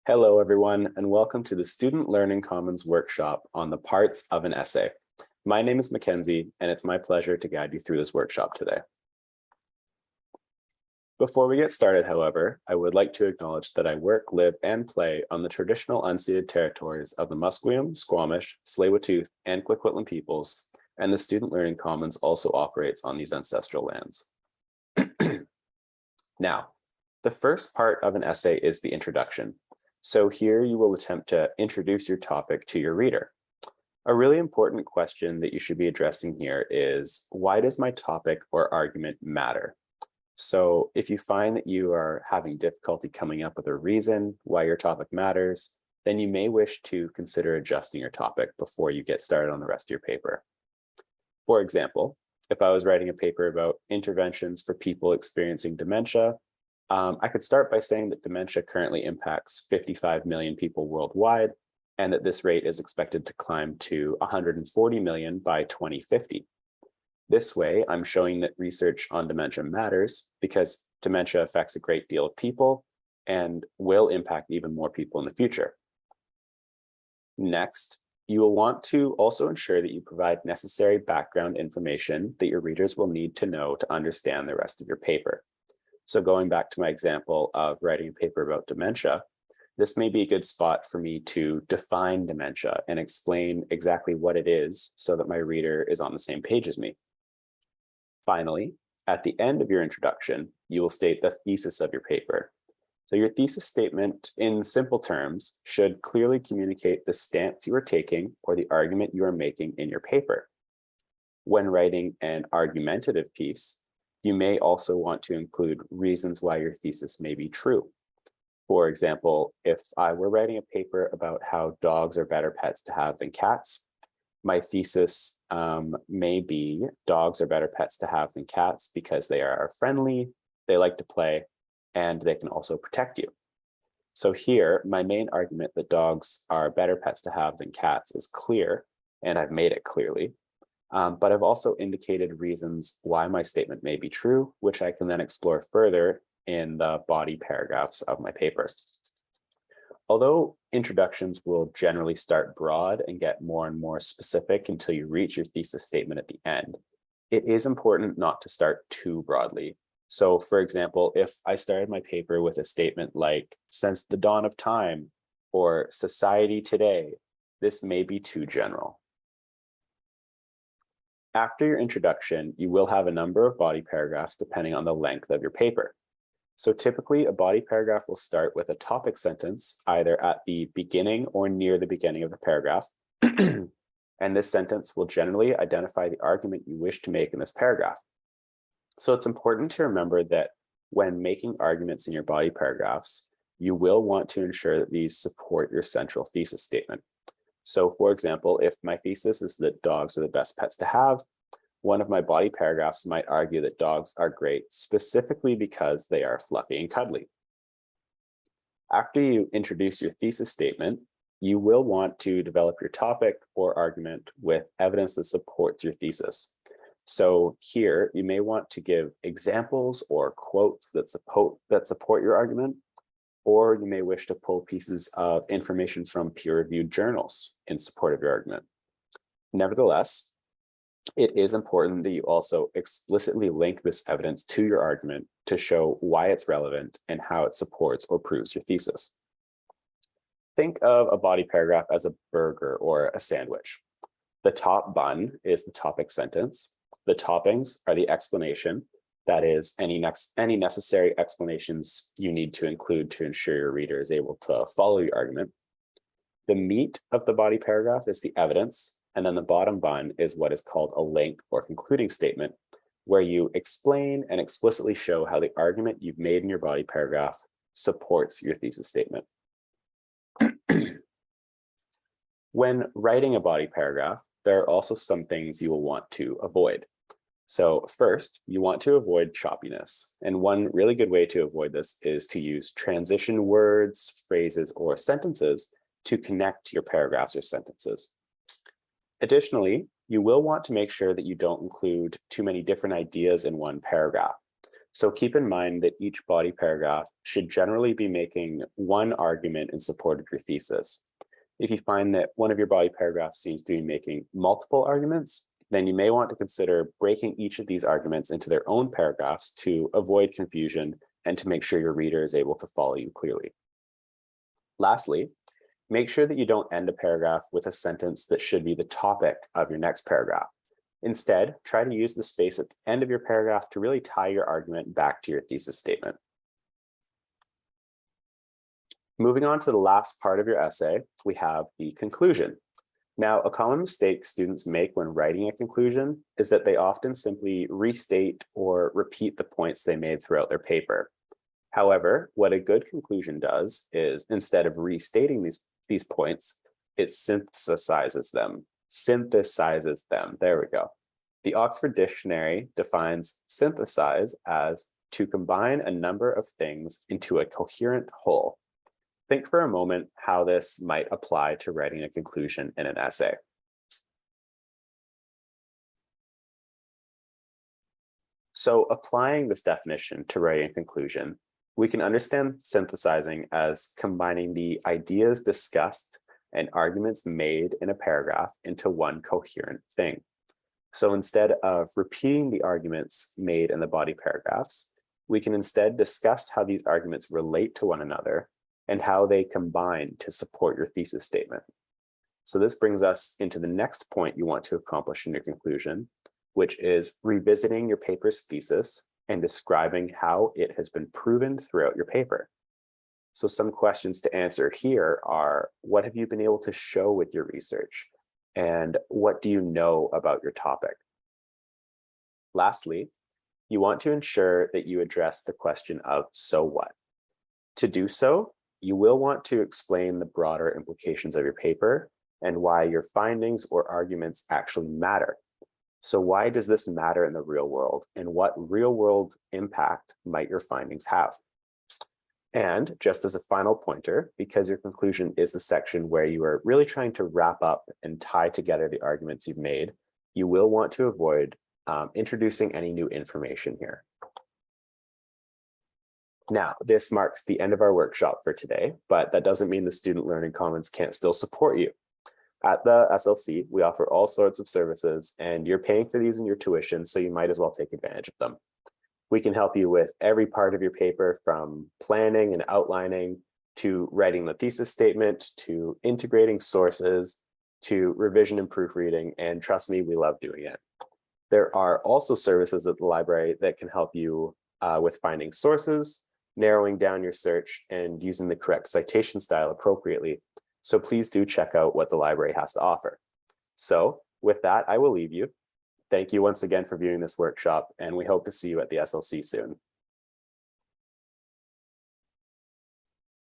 Hello, everyone, and welcome to the Student Learning Commons workshop on the parts of an essay. My name is Mackenzie, and it's my pleasure to guide you through this workshop today. Before we get started, however, I would like to acknowledge that I work, live, and play on the traditional unceded territories of the Musqueam, Squamish, Tsleil-Waututh, and Coquitlam peoples, and the Student Learning Commons also operates on these ancestral lands. Now, the first part of an essay is the introduction. So here you will attempt to introduce your topic to your reader. A really important question that you should be addressing here is, why does my topic or argument matter? So if you find that you are having difficulty coming up with a reason why your topic matters, then you may wish to consider adjusting your topic before you get started on the rest of your paper. For example, if I was writing a paper about interventions for people experiencing dementia, I could start by saying that dementia currently impacts 55 million people worldwide, and that this rate is expected to climb to 140 million by 2050. This way, I'm showing that research on dementia matters because dementia affects a great deal of people and will impact even more people in the future. Next, you will want to also ensure that you provide necessary background information that your readers will need to know to understand the rest of your paper. So going back to my example of writing a paper about dementia, this may be a good spot for me to define dementia and explain exactly what it is so that my reader is on the same page as me. Finally, at the end of your introduction, you will state the thesis of your paper. So your thesis statement, in simple terms, should clearly communicate the stance you are taking or the argument you are making in your paper. When writing an argumentative piece, you may also want to include reasons why your thesis may be true. For example, if I were writing a paper about how dogs are better pets to have than cats, my thesis may be dogs are better pets to have than cats because they are friendly, they like to play, and they can also protect you. So here, my main argument that dogs are better pets to have than cats is clear, and I've made it clearly. But I've also indicated reasons why my statement may be true, which I can then explore further in the body paragraphs of my paper. Although introductions will generally start broad and get more and more specific until you reach your thesis statement at the end, it is important not to start too broadly. So for example, if I started my paper with a statement like, since the dawn of time, or society today, this may be too general. After your introduction, you will have a number of body paragraphs depending on the length of your paper. So typically a body paragraph will start with a topic sentence, either at the beginning or near the beginning of the paragraph. And this sentence will generally identify the argument you wish to make in this paragraph. So it's important to remember that when making arguments in your body paragraphs, you will want to ensure that these support your central thesis statement. So for example, if my thesis is that dogs are the best pets to have, one of my body paragraphs might argue that dogs are great specifically because they are fluffy and cuddly. After you introduce your thesis statement, you will want to develop your topic or argument with evidence that supports your thesis. So here you may want to give examples or quotes that support your argument, or you may wish to pull pieces of information from peer-reviewed journals in support of your argument. Nevertheless, it is important that you also explicitly link this evidence to your argument to show why it's relevant and how it supports or proves your thesis. Think of a body paragraph as a burger or a sandwich. The top bun is the topic sentence. The toppings are the explanation. That is, any necessary explanations you need to include to ensure your reader is able to follow your argument. The meat of the body paragraph is the evidence, and then the bottom bun is what is called a link or concluding statement, where you explain and explicitly show how the argument you've made in your body paragraph supports your thesis statement. When writing a body paragraph, there are also some things you will want to avoid. So first, you want to avoid choppiness. And one really good way to avoid this is to use transition words, phrases, or sentences to connect your paragraphs or sentences. Additionally, you will want to make sure that you don't include too many different ideas in one paragraph. So keep in mind that each body paragraph should generally be making one argument in support of your thesis. If you find that one of your body paragraphs seems to be making multiple arguments, then you may want to consider breaking each of these arguments into their own paragraphs to avoid confusion and to make sure your reader is able to follow you clearly. Lastly, make sure that you don't end a paragraph with a sentence that should be the topic of your next paragraph. Instead, try to use the space at the end of your paragraph to really tie your argument back to your thesis statement. Moving on to the last part of your essay, we have the conclusion. Now, a common mistake students make when writing a conclusion is that they often simply restate or repeat the points they made throughout their paper. However, what a good conclusion does is, instead of restating these points, it synthesizes them. There we go. The Oxford Dictionary defines synthesize as to combine a number of things into a coherent whole. Think for a moment how this might apply to writing a conclusion in an essay. So applying this definition to writing a conclusion, we can understand synthesizing as combining the ideas discussed and arguments made in a paragraph into one coherent thing. So instead of repeating the arguments made in the body paragraphs, we can instead discuss how these arguments relate to one another and how they combine to support your thesis statement. So this brings us into the next point you want to accomplish in your conclusion, which is revisiting your paper's thesis and describing how it has been proven throughout your paper. So some questions to answer here are, what have you been able to show with your research? And what do you know about your topic? Lastly, you want to ensure that you address the question of so what? To do so, you will want to explain the broader implications of your paper and why your findings or arguments actually matter. So why does this matter in the real world, and what real world impact might your findings have? And just as a final pointer, because your conclusion is the section where you are really trying to wrap up and tie together the arguments you've made, you will want to avoid introducing any new information here. Now, this marks the end of our workshop for today, but that doesn't mean the Student Learning Commons can't still support you. At the SLC, we offer all sorts of services, and you're paying for these in your tuition, so you might as well take advantage of them. We can help you with every part of your paper, from planning and outlining, to writing the thesis statement, to integrating sources, to revision and proofreading, and trust me, we love doing it. There are also services at the library that can help you with finding sources, narrowing down your search, and using the correct citation style appropriately. So please do check out what the library has to offer. So with that, I will leave you. Thank you once again for viewing this workshop, and we hope to see you at the SLC soon.